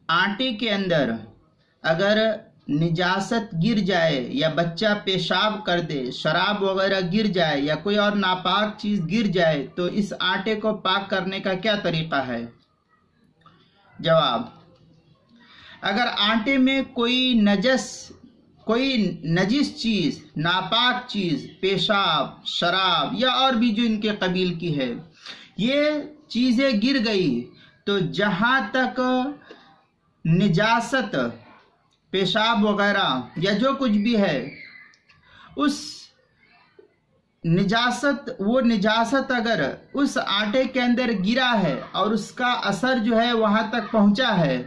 आटे के अंदर अगर निजासत गिर जाए या बच्चा पेशाब कर दे, शराब वगैरह गिर जाए या कोई और नापाक चीज़ गिर जाए तो इस आटे को पाक करने का क्या तरीक़ा है? जवाब, अगर आटे में कोई नजिस चीज़, नापाक चीज़, पेशाब, शराब या और भी जो इनके कबील की है, ये चीज़ें गिर गई तो जहाँ तक निजासत, पेशाब वगैरह या जो कुछ भी है, उस निजासत अगर उस आटे के अंदर गिरा है और उसका असर जो है वहाँ तक पहुँचा है,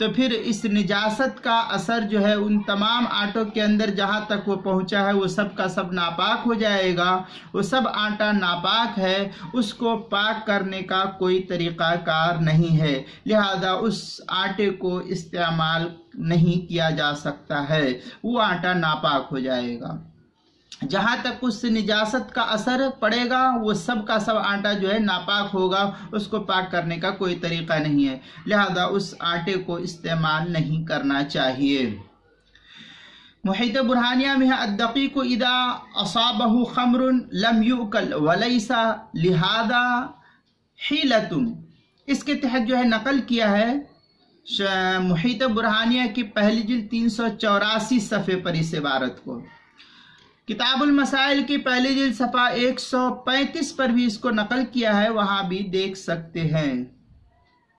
तो फिर इस निजासत का असर जो है उन तमाम आटों के अंदर जहाँ तक वो पहुँचा है वो सब का सब नापाक हो जाएगा। वो सब आटा नापाक है, उसको पाक करने का कोई तरीक़ाकार नहीं है, लिहाजा उस आटे को इस्तेमाल नहीं किया जा सकता है, वो आटा नापाक हो जाएगा। जहाँ तक उस निजासत का असर पड़ेगा वो सब का सब आटा जो है नापाक होगा, उसको पाक करने का कोई तरीक़ा नहीं है, लिहाजा उस आटे को इस्तेमाल नहीं करना चाहिए। मुहीत बुरहानिया में है अद्दक़ीक़ु इदा असाबहु खम्रुन लम युकल वलैसा लिहादा हिलतुन, इसके तहत जो है नकल किया है मुहीत बुरहानिया की पहली जिल्द 384 सफ़े पर इस इबारत को। किताबुल मसाइल की पहली जिल्द सफ़ा 135 पर भी इसको नकल किया है, वहाँ भी देख सकते हैं।